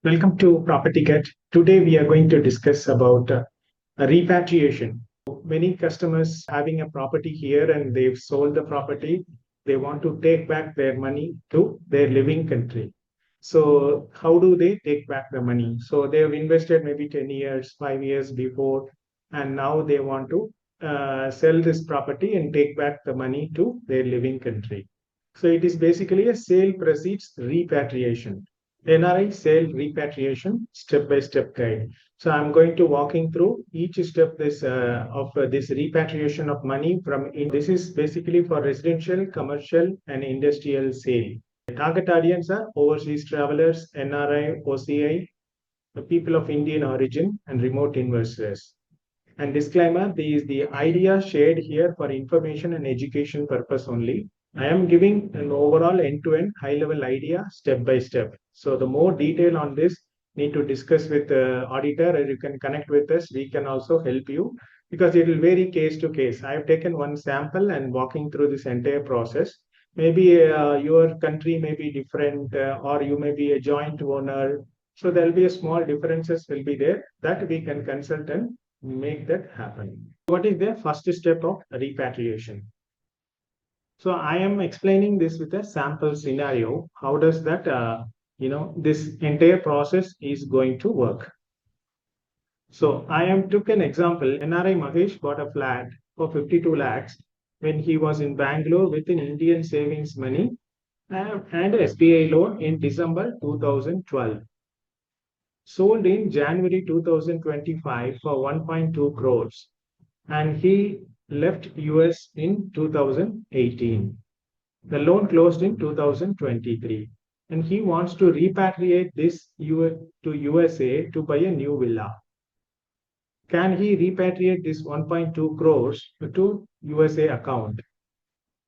Welcome to Property Get. Today we are going to discuss about a repatriation. Many customers having a property here and they've sold the property. They want to take back their money to their living country. So how do they take back the money? So they have invested maybe 10 years, 5 years before, and now they want to sell this property and take back the money to their living country. So it is basically a sale proceeds repatriation. NRI sale repatriation step-by-step guide. So I'm going to walking through each step this repatriation of money from in. This is basically for residential, commercial, and industrial sale. The target audience are overseas travelers, NRI, OCI, the people of Indian origin, and remote investors. And disclaimer: the idea shared here for information and education purpose only. I am giving an overall end-to-end high-level idea step by step. So the more detail on this need to discuss with the auditor, or you can connect with us. We can also help you because it will vary case to case. I have taken one sample and walking through this entire process. Maybe your country may be different, or you may be a joint owner. So there will be a small differences will be there that we can consult and make that happen. What is the first step of repatriation? So I am explaining this with a sample scenario. How does that, this entire process is going to work? So I am took an example. NRI Mahesh bought a flat for 52 lakhs when he was in Bangalore with an Indian savings money and SBI loan in December 2012. Sold in January 2025 for 1.2 crores, and he left US in 2018. The loan closed in 2023, and he wants to repatriate this to USA to buy a new villa. Can he repatriate this 1.2 crores to USA account?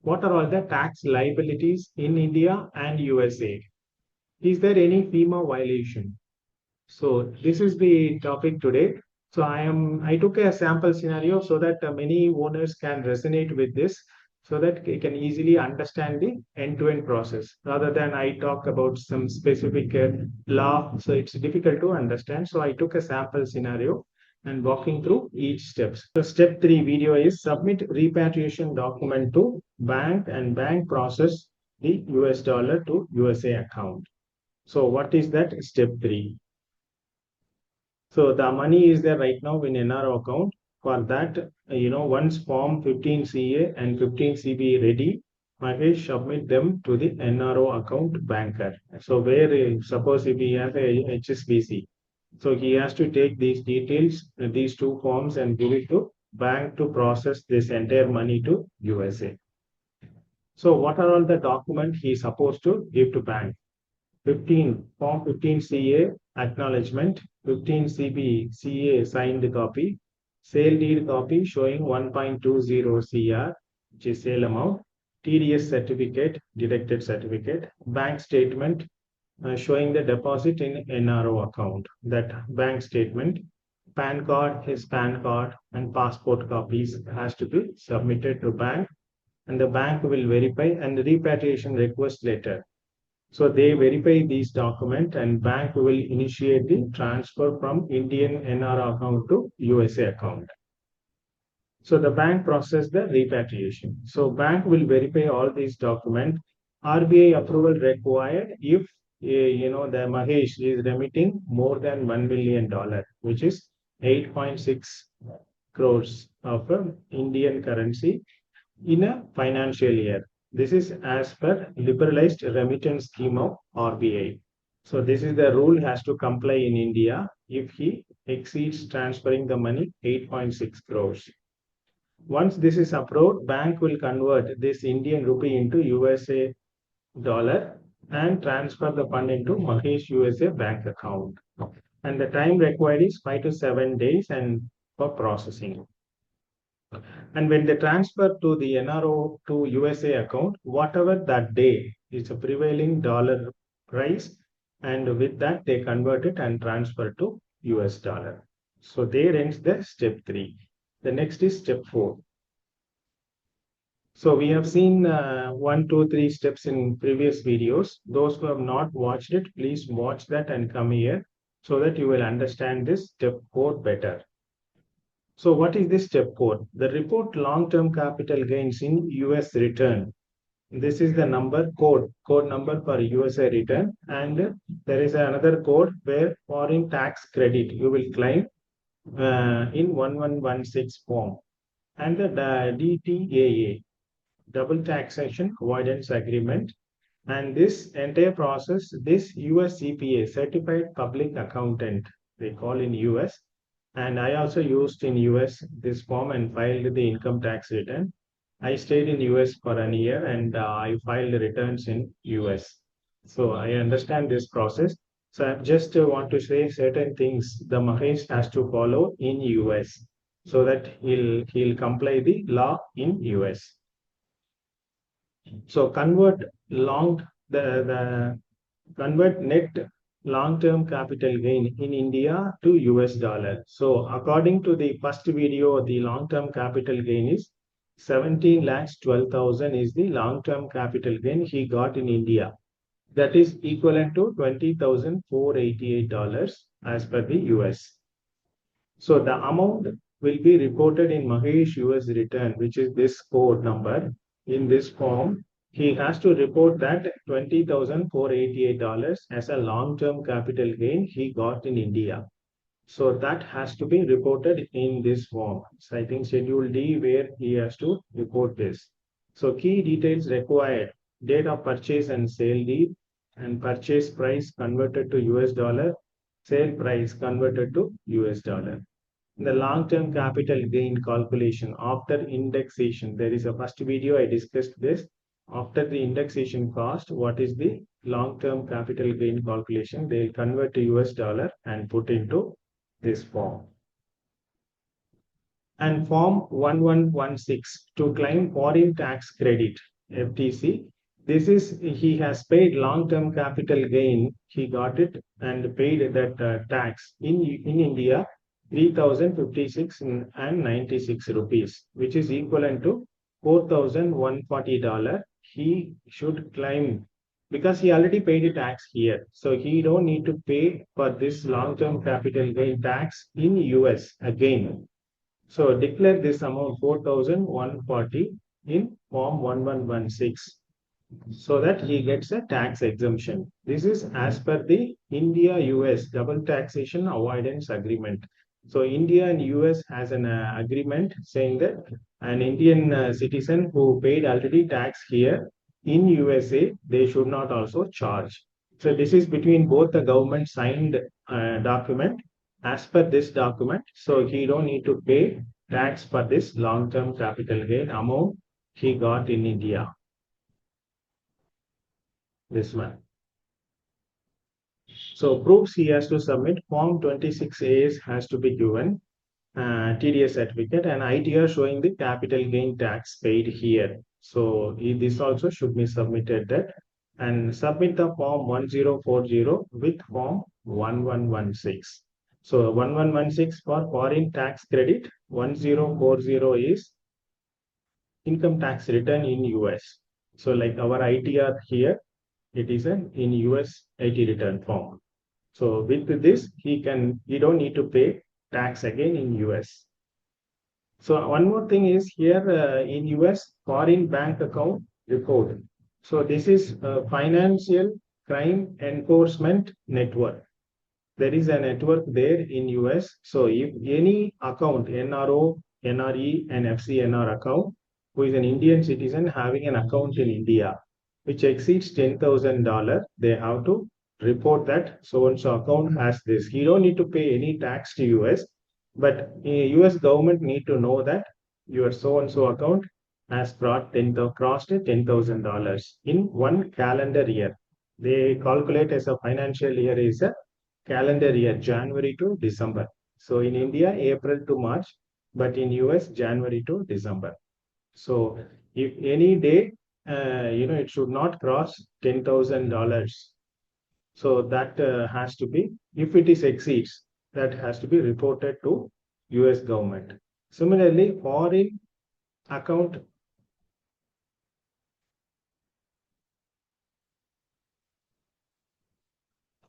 What are all the tax liabilities in India and USA? Is there any FEMA violation? So this is the topic today. So I took a sample scenario so that many owners can resonate with this, so that they can easily understand the end-to-end process rather than I talk about some specific law. So it's difficult to understand. So I took a sample scenario and walking through each steps. So step 3 video is submit repatriation document to bank and bank process the US dollar to USA account. So what is that step 3? So the money is there right now in NRO account. For that, once Form 15CA and 15CB ready, Mahesh submit them to the NRO account banker. So where, suppose if he has a HSBC, so he has to take these details, these two forms and give it to bank to process this entire money to USA. So what are all the documents he is supposed to give to bank? Form 15CA acknowledgement, 15CB CA signed copy, sale deed copy showing 1.20 CR, which is sale amount, TDS certificate, deducted certificate, bank statement showing the deposit in NRO account, that bank statement, PAN card, his PAN card, and passport copies has to be submitted to bank, and the bank will verify and repatriation request letter. So they verify these documents and bank will initiate the transfer from Indian NR account to USA account. So the bank process the repatriation. So bank will verify all these documents. RBI approval required if the Mahesh is remitting more than $1 million, which is 8.6 crores of Indian currency in a financial year. This is as per liberalized remittance scheme of RBI. So this is the rule has to comply in India if he exceeds transferring the money 8.6 crores. Once this is approved, bank will convert this Indian rupee into USA dollar and transfer the fund into Mahesh USA bank account. And the time required is 5 to 7 days and for processing. And when they transfer to the NRO to USA account, whatever that day is a prevailing dollar price, and with that they convert it and transfer to US dollar. So there ends the step 3. The next is step 4. So we have seen 1, 2, 3 steps in previous videos. Those who have not watched it, please watch that and come here so that you will understand this step 4 better. So what is this step 4? The report long-term capital gains in US return. This is the code number for USA return, and there is another code where foreign tax credit you will claim in 1116 form, and the DTAA, double taxation avoidance agreement. And this entire process, this US CPA, certified public accountant, they call in US, and I also used in US this form and filed the income tax return. I stayed in US for an year, and I filed returns in US. So I understand this process. So I just want to say certain things the Mahesh has to follow in US so that he'll comply the law in US. So the convert net long-term capital gain in India to US dollar. So according to the first video, the long-term capital gain is 17 lakhs 12,000 is the long-term capital gain he got in India. That is equivalent to $20,488 as per the US. So the amount will be reported in Mahesh US return, which is this code number. In this form, he has to report that $20,488 as a long-term capital gain he got in India. So that has to be reported in this form. So I think Schedule D where he has to report this. So key details required: date of purchase and sale deed, and purchase price converted to US dollar, sale price converted to US dollar. The long-term capital gain calculation after indexation. There is a first video I discussed this. After the indexation cost, what is the long-term capital gain calculation? They'll convert to US dollar and put into this form. And form 1116 to claim foreign tax credit, FTC. This is he has paid long-term capital gain. He got it and paid that tax in India 3,056 and 96 rupees, which is equivalent to $4,140. He should claim because he already paid the tax here. So he don't need to pay for this long-term capital gain tax in US again. So declare this amount 4,140 in form 1116 so that he gets a tax exemption. This is as per the India-US double taxation avoidance agreement. So India and US has an agreement saying that an Indian citizen who paid already tax here in USA, they should not also charge. So this is between both the government signed document as per this document. So he don't need to pay tax for this long-term capital gain amount he got in India. This one. So proofs he has to submit. Form 26A has to be given. TDS certificate and ITR showing the capital gain tax paid here. So this also should be submitted that, and submit the form 1040 with form 1116. So 1116 for foreign tax credit, 1040 is income tax return in US. So like our ITR here, it is an in US IT return form. So with this, he don't need to pay tax again in US. So one more thing is here in US foreign bank account report. So this is a financial crime enforcement network. There is a network there in US. So if any account, NRO, NRE, and FCNR account, who is an Indian citizen having an account in India, which exceeds $10,000, they have to report that so-and-so account has this. You don't need to pay any tax to US, but US government need to know that your so-and-so account has crossed $10,000 in one calendar year. They calculate as a financial year is a calendar year, January to December. So in India, April to March, but in US, January to December. So if any day, it should not cross $10,000. So that has to be, if it is exceeds, that has to be reported to US government. Similarly, foreign account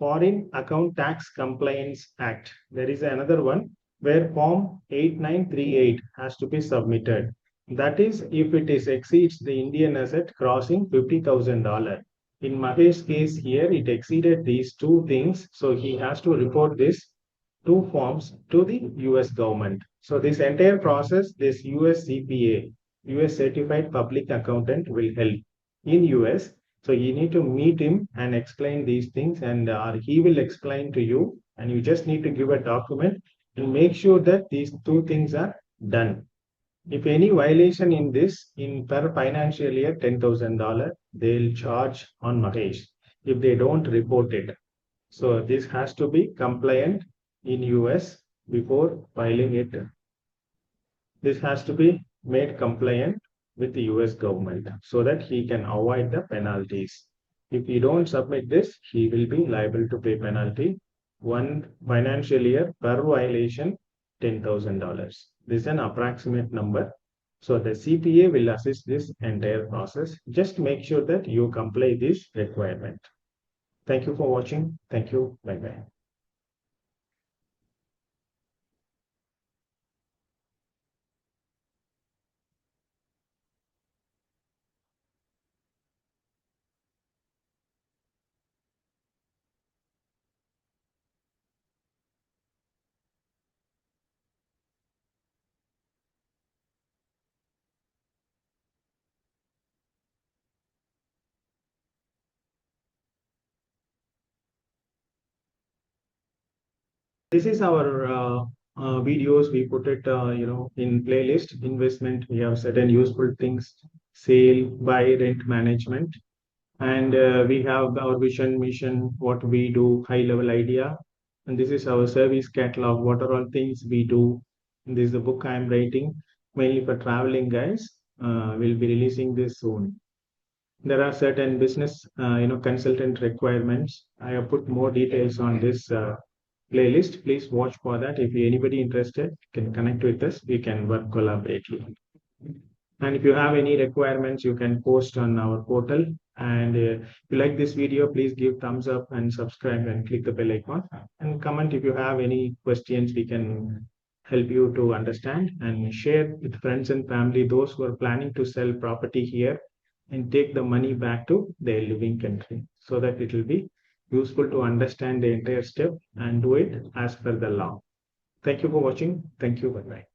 Foreign Account Tax Compliance Act. There is another one where Form 8938 has to be submitted. That is, if it is exceeds the Indian asset crossing $50,000. In Mahesh's case here, it exceeded these two things, so he has to report this two forms to the US government. So this entire process, this US CPA, US Certified Public Accountant will help in US. So you need to meet him and explain these things, and he will explain to you, and you just need to give a document and make sure that these two things are done. If any violation in this, in per financial year, $10,000, they'll charge on Mahesh if they don't report it. So this has to be compliant in US before filing it. This has to be made compliant with the US government so that he can avoid the penalties. If he don't submit this, he will be liable to pay penalty. One financial year per violation, $10,000. This is an approximate number. So the CPA will assist this entire process. Just make sure that you comply this requirement. Thank you for watching. Thank you. Bye-bye. This is our videos. We put it, in playlist investment. We have certain useful things, sale, buy, rent management. And we have our vision, mission, what we do, high level idea. And this is our service catalog, what are all things we do. And this is the book I'm writing, mainly for traveling guys. We'll be releasing this soon. There are certain business, consultant requirements. I have put more details on this playlist. Please watch for that. If anybody interested, can connect with us. We can work collaboratively. And if you have any requirements, you can post on our portal. And if you like this video, please give thumbs up and subscribe and click the bell icon. And comment if you have any questions. We can help you to understand and share with friends and family, those who are planning to sell property here and take the money back to their living country, so that it will be useful to understand the entire step and do it as per the law. Thank you for watching. Thank you. Bye bye.